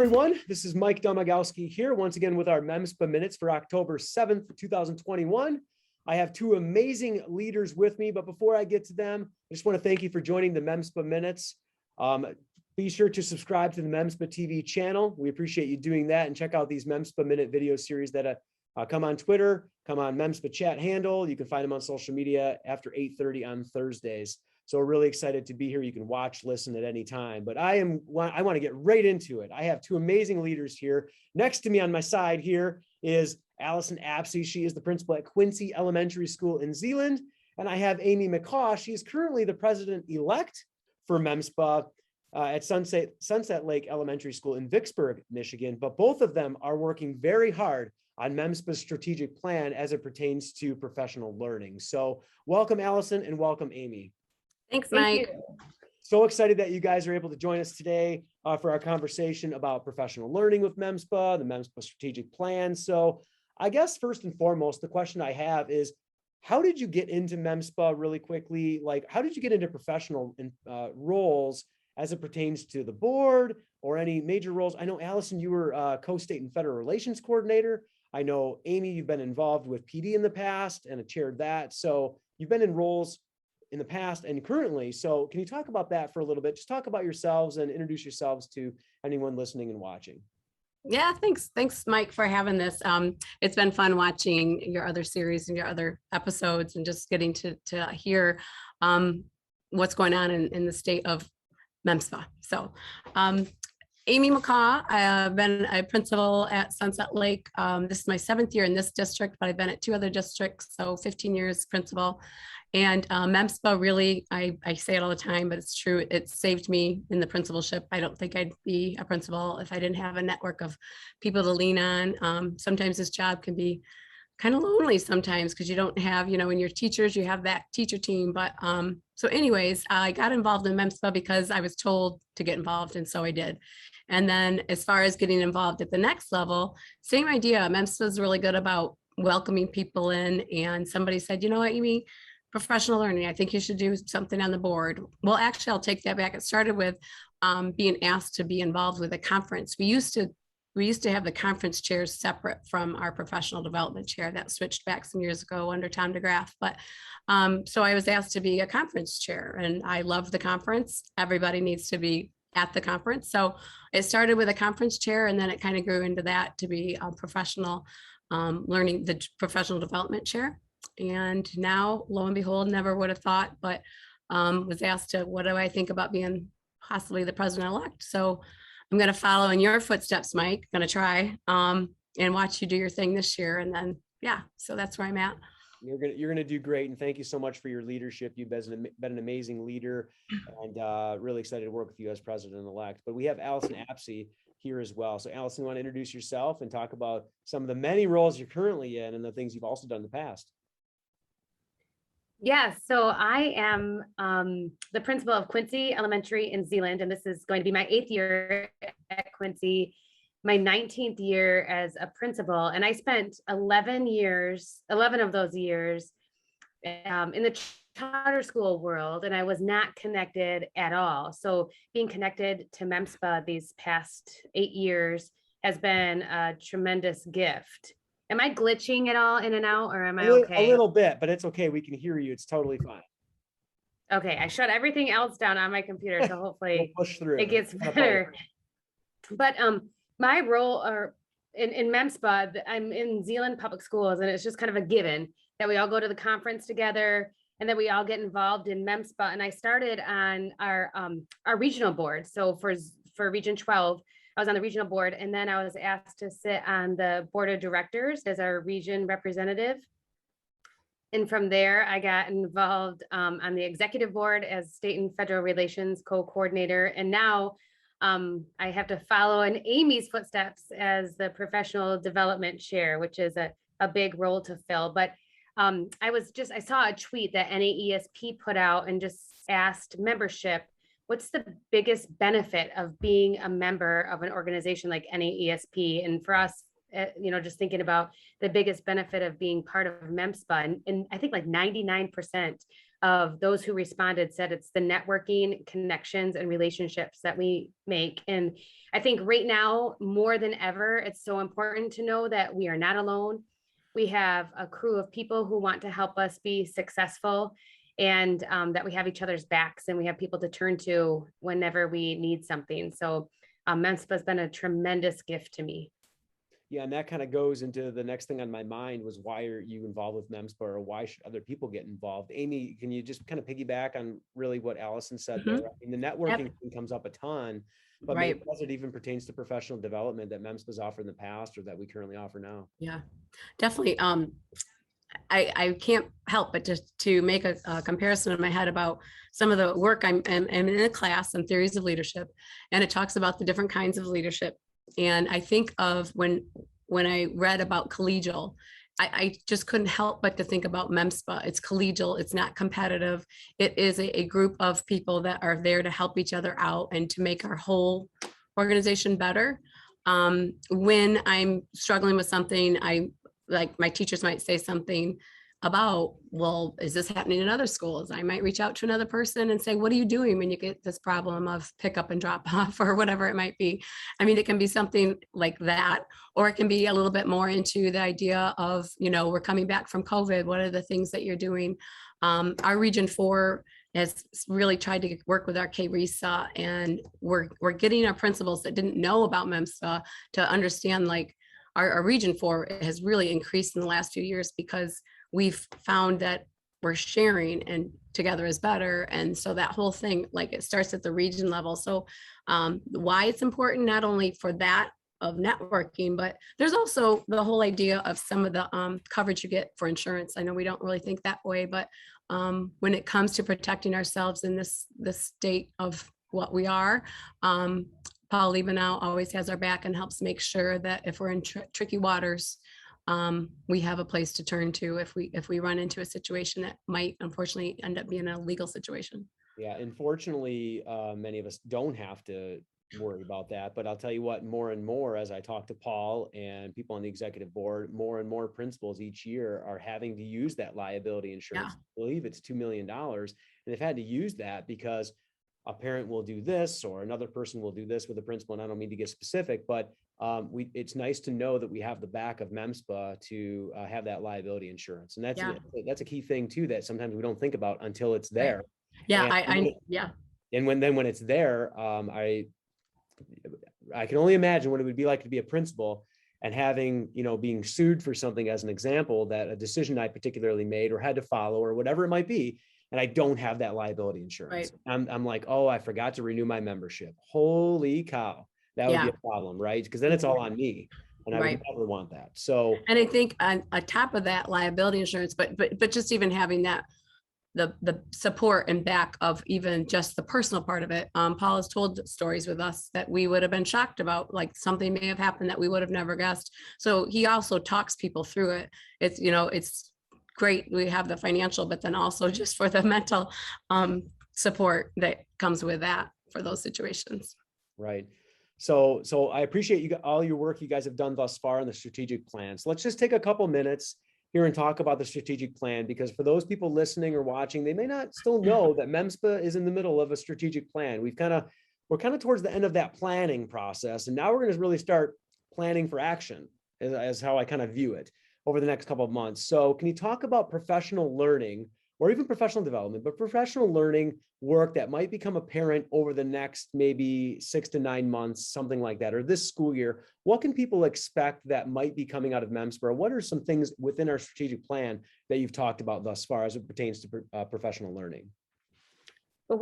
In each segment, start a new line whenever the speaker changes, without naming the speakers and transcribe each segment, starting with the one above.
everyone. This is Mike Domagalski here once again with our MEMSPA Minutes for October 7th, 2021. I have two amazing leaders with me, but before I get to them, I just want to thank you for joining the MEMSPA Minutes. Be sure to subscribe to the MEMSPA TV channel. We appreciate you doing that, and check out these MEMSPA Minute video series that come on Twitter, come on MEMSPA chat handle. You can find them on social media after 8:30 on Thursdays. So we're really excited to be here. You can watch, listen at any time, but I want to get right into it. I have two amazing leaders here. Next to me on my side here is Allyson Apsey. She is the principal at Quincy Elementary School in Zeeland. And I have Amie McCaw. She is currently the president-elect for MEMSPA at Sunset Lake Elementary School in Vicksburg, Michigan. But both of them are working very hard on MEMSPA's strategic plan as it pertains to professional learning. So welcome, Allyson, and welcome, Amie.
Thanks, Mike.
So excited that you guys are able to join us today for our conversation about professional learning with MEMSPA, the MEMSPA strategic plan. So I guess first and foremost, the question I have is, how did you get into MEMSPA really quickly? Like, how did you get into professional roles as it pertains to the board or any major roles? I know, Allyson, you were co-state and federal relations coordinator. I know, Amie, you've been involved with PD in the past and chaired that. So you've been in roles in the past and currently. So can you talk about that for a little bit? Just talk about yourselves and introduce yourselves to anyone listening and watching.
Yeah, thanks, Mike, for having this. It's been fun watching your other series and your other episodes and just getting to hear what's going on in the state of MEMSPA. So Amie McCaw, I've been a principal at Sunset Lake. This is my 7th year in this district, but I've been at 2 other districts, so 15 years principal. And MEMSPA really, I say it all the time, but it's true. It saved me in the principalship. I don't think I'd be a principal if I didn't have a network of people to lean on. Sometimes this job can be kind of lonely sometimes because you don't have, in your teachers, you have that teacher team. But so anyways, I got involved in MEMSPA because I was told to get involved, and so I did. And then as far as getting involved at the next level, same idea. MEMSPA is really good about welcoming people in. And somebody said, you know what, Amie, professional learning, I think you should do something on the board. Well, actually, I'll take that back. It started with being asked to be involved with a conference. We used to have the conference chairs separate from our professional development chair. That switched back some years ago under Tom DeGraff. But so I was asked to be a conference chair, and I love the conference. Everybody needs to be at the conference. So it started with a conference chair, and then it kind of grew into that to be a professional learning, the professional development chair. And now, lo and behold, never would have thought, but was asked to, what do I think about being possibly the president-elect? So I'm going to follow in your footsteps, Mike. I'm going to try and watch you do your thing this year. And then, yeah, so that's where I'm at.
You're going to do great. And thank you so much for your leadership. You've been an amazing leader, and really excited to work with you as president-elect. But we have Allyson Apsey here as well. So Allyson, you want to introduce yourself and talk about some of the many roles you're currently in and the things you've also done in the past.
Yeah, so I am the principal of Quincy Elementary in Zeeland, and this is going to be my 8th year at Quincy, my 19th year as a principal. And I spent 11 of those years in the charter school world, and I was not connected at all. So being connected to MEMSPA these past 8 years has been a tremendous gift. Am I glitching at all in and out, or am I okay?
A little bit, but it's okay. We can hear you. It's totally fine.
Okay, I shut everything else down on my computer, so hopefully
we'll push through.
It gets better. But my role in MEMSPA, I'm in Zeeland Public Schools, and it's just kind of a given that we all go to the conference together and that we all get involved in MEMSPA. And I started on our regional board. So for Region 12, I was on the regional board, and then I was asked to sit on the board of directors as our region representative. And from there, I got involved on the executive board as state and federal relations co-coordinator. And now I have to follow in Amie's footsteps as the professional development chair, which is a big role to fill. But I saw a tweet that NAESP put out and just asked membership, what's the biggest benefit of being a member of an organization like NAESP? And for us, just thinking about the biggest benefit of being part of MEMSPA, and I think like 99% of those who responded said it's the networking, connections, and relationships that we make. And I think right now, more than ever, it's so important to know that we are not alone. We have a crew of people who want to help us be successful, and that we have each other's backs and we have people to turn to whenever we need something. So MEMSPA has been a tremendous gift to me.
Yeah, and that kind of goes into the next thing on my mind was, why are you involved with MEMSPA, or why should other people get involved? Amie, can you just kind of piggyback on really what Allyson said there? I mean, the networking thing comes up a ton, but maybe as it even pertains to professional development that MEMSPA's offered in the past or that we currently offer now.
Yeah, definitely. I can't help but just to make a comparison in my head about some of the work I'm in a class on theories of leadership, and it talks about the different kinds of leadership. And I think of when I read about collegial, I just couldn't help but to think about MEMSPA. It's collegial, it's not competitive. It is a group of people that are there to help each other out and to make our whole organization better. When I'm struggling with something, like my teachers might say something about, well, is this happening in other schools? I might reach out to another person and say, what are you doing when you get this problem of pick up and drop off or whatever it might be? I mean, it can be something like that, or it can be a little bit more into the idea of, we're coming back from COVID. What are the things that you're doing? Our Region 4 has really tried to work with our KRESA, and we're getting our principals that didn't know about MEMSPA to understand, like, our Region 4 has really increased in the last few years because we've found that we're sharing and together is better. And so that whole thing, like, it starts at the region level. So why it's important, not only for that of networking, but there's also the whole idea of some of the coverage you get for insurance. I know we don't really think that way, but when it comes to protecting ourselves in this state of what we are, Paul Liebenau always has our back and helps make sure that if we're in tricky waters, we have a place to turn to if we run into a situation that might unfortunately end up being a legal situation.
Yeah, unfortunately, many of us don't have to worry about that. But I'll tell you what, more and more, as I talk to Paul and people on the executive board, more and more principals each year are having to use that liability insurance. I believe it's $2 million. And they've had to use that because a parent will do this or another person will do this with a principal. And I don't mean to get specific, but it's nice to know that we have the back of MEMSPA to have that liability insurance. And that's a key thing too, that sometimes we don't think about until it's there.
Yeah.
And when it's there, I can only imagine what it would be like to be a principal and having, being sued for something, as an example, that a decision I particularly made or had to follow or whatever it might be, and I don't have that liability insurance. Right. I'm like, oh, I forgot to renew my membership. Holy cow. That would be a problem, right? Because then it's all on me, and I would never want that. So,
and I think on top of that liability insurance, but just even having that, the support and back of even just the personal part of it. Paul has told stories with us that we would have been shocked about, like something may have happened that we would have never guessed. So he also talks people through it. It's, it's great. We have the financial, but then also just for the mental support that comes with that for those situations.
Right. So I appreciate all your work you guys have done thus far in the strategic plan. So let's just take a couple minutes here and talk about the strategic plan, because for those people listening or watching, they may not still know that MEMSPA is in the middle of a strategic plan. We're kind of towards the end of that planning process. And now we're going to really start planning for action, as how I kind of view it over the next couple of months. So can you talk about professional learning, or even professional development, but professional learning work that might become apparent over the next maybe 6 to 9 months, something like that, or this school year? What can people expect that might be coming out of MEMSPA? What are some things within our strategic plan that you've talked about thus far as it pertains to professional learning?
Well,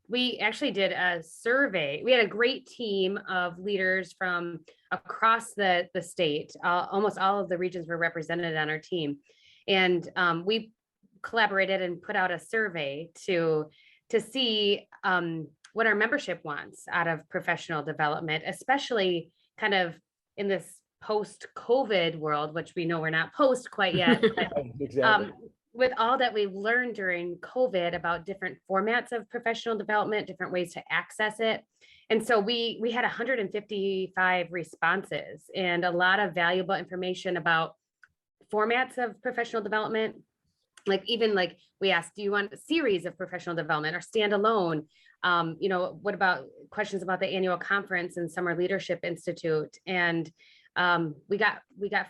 we actually did a survey. We had a great team of leaders from across the state. Almost all of the regions were represented on our team. And we collaborated and put out a survey to see what our membership wants out of professional development, especially kind of in this post-COVID world, which we know we're not post quite yet. But,
exactly.
With all that we've learned during COVID about different formats of professional development, different ways to access it. And so we had 155 responses and a lot of valuable information about formats of professional development, like even like we asked, do you want a series of professional development or standalone? You know, what about questions about the annual conference and Summer Leadership Institute? And we got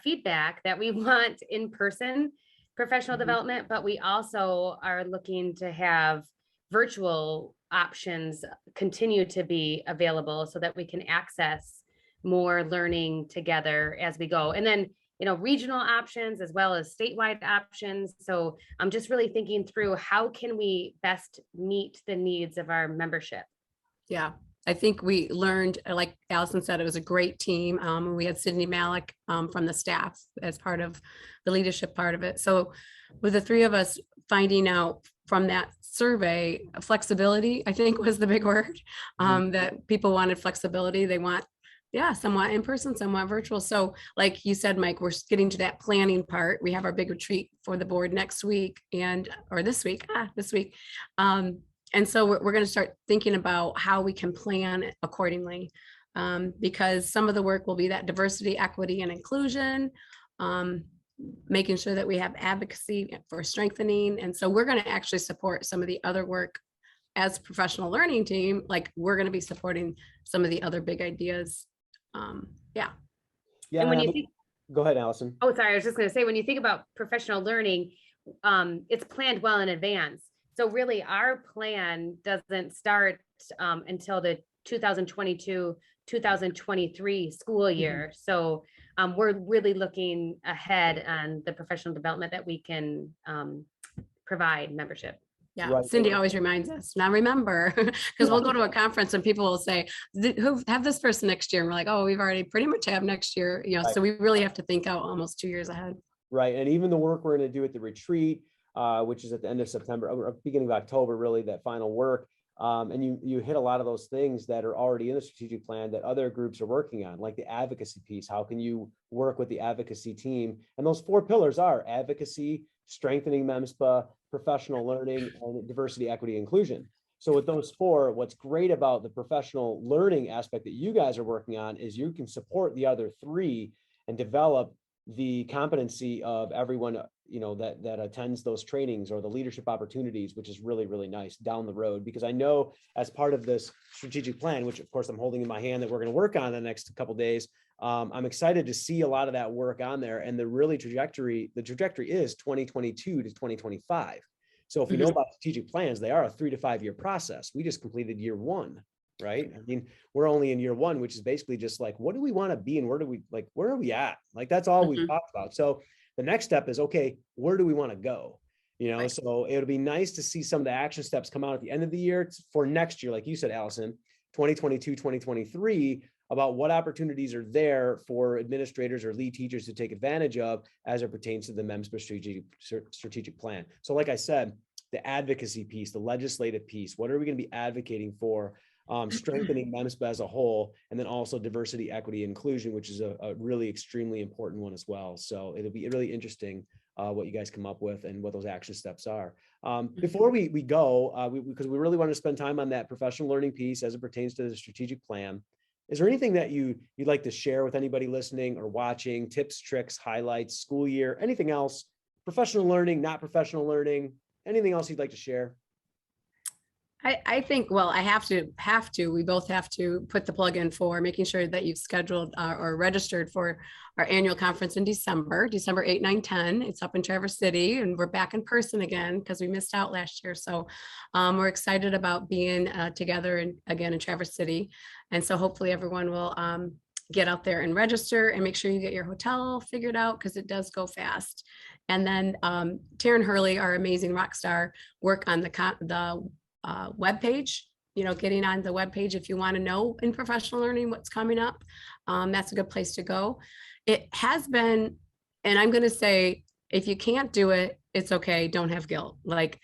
feedback that we want in-person professional development, but we also are looking to have virtual options continue to be available so that we can access more learning together as we go. And then, you know, regional options as well as statewide options. So I'm just really thinking through how can we best meet the needs of our membership.
Yeah, I think we learned, like Allyson said, it was a great team. We had Sydney Malik from the staff as part of the leadership part of it. So with the three of us finding out from that survey, flexibility, I think was the big word, that people wanted flexibility. They want, yeah, somewhat in person, somewhat virtual. So like you said, Mike, we're getting to that planning part. We have our big retreat for the board next week or this week. And so we're going to start thinking about how we can plan accordingly, because some of the work will be that diversity, equity, and inclusion, making sure that we have advocacy for strengthening. And so we're going to actually support some of the other work as professional learning team. Like we're going to be supporting some of the other big ideas. Yeah.
And when you think,
go ahead, Allyson.
oh, sorry, I was just going to say, when you think about professional learning, it's planned well in advance. So really our plan doesn't start until the 2022-2023 school year. So we're really looking ahead on the professional development that we can provide membership.
Yeah,
Right.
Cindy always reminds us. Now remember, because we'll go to a conference and people will say, "Who have this person next year?" And we're like, "Oh, we've already pretty much have next year." You know,
Right.
so we really have to think out almost 2 years ahead.
Right. And even the work we're going to do at the retreat, which is at the end of September, or beginning of October, really that final work. And you hit a lot of those things that are already in the strategic plan that other groups are working on, like the advocacy piece. How can you work with the advocacy team? And those 4 pillars are advocacy, strengthening MEMSPA, professional learning, and diversity, equity, inclusion. So with those 4, what's great about the professional learning aspect that you guys are working on is you can support the other 3 and develop the competency of everyone, you know, that attends those trainings or the leadership opportunities, which is really, really nice down the road. Because I know as part of this strategic plan, which of course I'm holding in my hand that we're going to work on the next couple of days, I'm excited to see a lot of that work on there. And the trajectory is 2022 to 2025. So if we know about strategic plans, they are a 3 to 5 year process. We just completed year 1. Right. I mean, we're only in year 1, which is basically just like, what do we want to be and where are we at? Like, that's all we've talked about. So the next step is, okay, where do we want to go? You know, right. So it'll be nice to see some of the action steps come out at the end of the year for next year. Like you said, Allyson, 2022, 2023, about what opportunities are there for administrators or lead teachers to take advantage of as it pertains to the MEMSPA strategic plan. So like I said, the advocacy piece, the legislative piece, what are we going to be advocating for? Strengthening MEMSPA as a whole, and then also diversity, equity, inclusion, which is a really extremely important one as well. So it'll be really interesting what you guys come up with and what those action steps are. Before we go, because we really want to spend time on that professional learning piece as it pertains to the strategic plan, is there anything that you'd like to share with anybody listening or watching, tips, tricks, highlights, school year, anything else, professional learning, not professional learning, anything else you'd like to share?
I think, well, we both have to put the plug in for making sure that you've scheduled or registered for our annual conference in December 8, 9, 10. It's up in Traverse City and we're back in person again because we missed out last year. So we're excited about being together again in Traverse City. And so hopefully everyone will get out there and register and make sure you get your hotel figured out because it does go fast. And then Taryn Hurley, our amazing rock star, work on the webpage, you know, getting on the webpage if you want to know in professional learning what's coming up. That's a good place to go. It has been, and I'm going to say, if you can't do it, it's okay. Don't have guilt. Like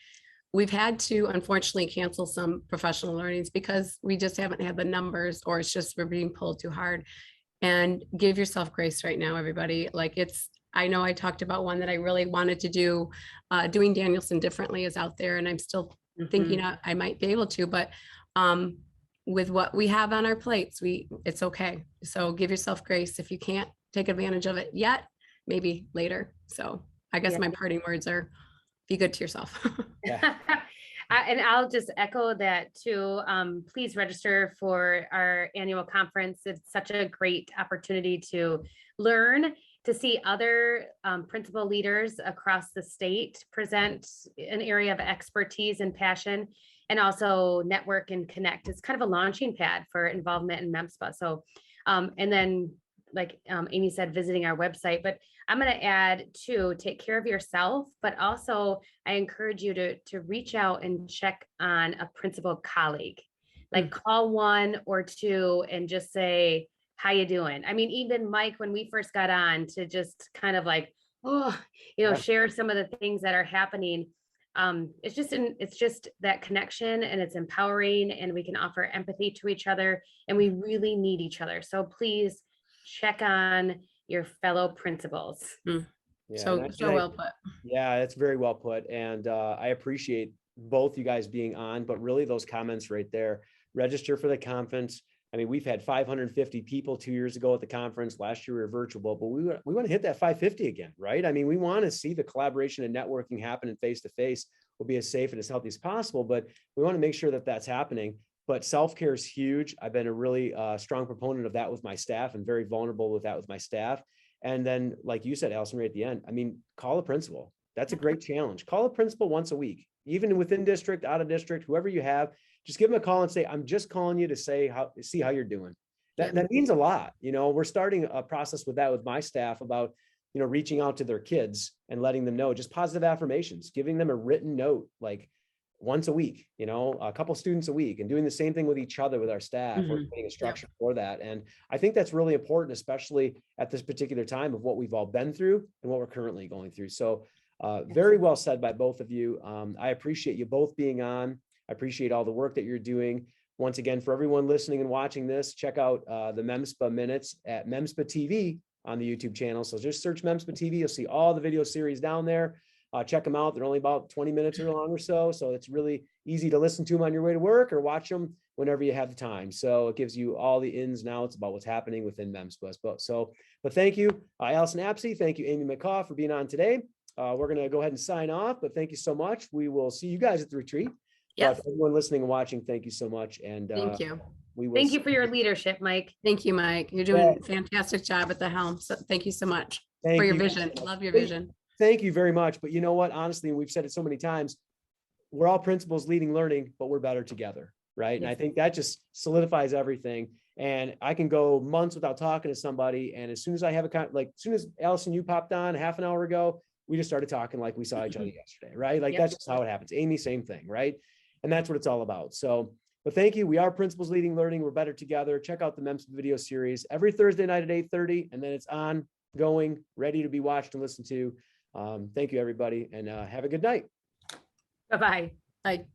we've had to unfortunately cancel some professional learnings because we just haven't had the numbers, or it's just we're being pulled too hard. And give yourself grace right now, everybody. Like I know I talked about one that I really wanted to do. Doing Danielson differently is out there, and I'm still thinking I might be able to, but with what we have on our plates, it's okay. So give yourself grace. If you can't take advantage of it yet, maybe later. So I guess my parting words are be good to yourself.
Yeah.
And I'll just echo that too. Please register for our annual conference. It's such a great opportunity to learn, to see other principal leaders across the state present an area of expertise and passion, and also network and connect. It's kind of a launching pad for involvement in MEMSPA. So, and then like Amie said, visiting our website, but I'm going to add to take care of yourself, but also I encourage you to reach out and check on a principal colleague, like call one or two and just say, how you doing? I mean, even Mike, when we first got on, to just kind of like, oh, share some of the things that are happening. It's just that connection, and it's empowering, and we can offer empathy to each other, and we really need each other. So please check on your fellow principals.
Yeah,
So well put.
Yeah, that's very well put. And I appreciate both you guys being on, but really those comments right there. Register for the conference. I mean, we've had 550 people 2 years ago at the conference. Last year we were virtual, but we want to hit that 550 again, right? I mean, we want to see the collaboration and networking happen in face-to-face. We'll be as safe and as healthy as possible, but we want to make sure that that's happening. But self-care is huge. I've been a really strong proponent of that with my staff, and very vulnerable with that with my staff. And then, like you said, Allyson, right at the end, I mean, call a principal. That's a great challenge. Call a principal once a week, even within district, out of district, whoever you have. Just give them a call and say, I'm just calling you to see how you're doing. That means a lot. We're starting a process with that with my staff about, reaching out to their kids and letting them know just positive affirmations, giving them a written note, like once a week, a couple students a week, and doing the same thing with each other, with our staff. We're creating a structure for that. And I think that's really important, especially at this particular time of what we've all been through and what we're currently going through. So very well said by both of you. I appreciate you both being on. I appreciate all the work that you're doing. Once again, for everyone listening and watching this, check out the MEMSPA Minutes at MEMSPA TV on the YouTube channel. So just search MEMSPA TV. You'll see all the video series down there. Check them out. They're only about 20 minutes or long or so. So it's really easy to listen to them on your way to work, or watch them whenever you have the time. So it gives you all the ins and outs about what's happening within MEMSPA. But thank you, Allyson Apsey. Thank you, Amie McCaw, for being on today. We're going to go ahead and sign off, but thank you so much. We will see you guys at the retreat.
Yes.
Everyone listening and watching, thank you so much. And
thank you.
Thank you for your leadership, Mike.
Thank you, Mike. You're doing a fantastic job at the helm. So thank you so much for your vision. Love your vision.
Thank you very much. But you know what? Honestly, we've said it so many times, we're all principals leading learning, but we're better together, right? Yes. And I think that just solidifies everything. And I can go months without talking to somebody, and as soon as I have as soon as Allyson, you popped on half an hour ago, we just started talking like we saw each other yesterday, right? Like that's just how it happens. Amie, same thing, right? And that's what it's all about. So, but thank you. We are Principals Leading Learning. We're better together. Check out the MEMSPA video series every Thursday night at 8:30, and then it's ongoing, ready to be watched and listened to. Thank you, everybody, and have a good night.
Bye-bye.
Bye.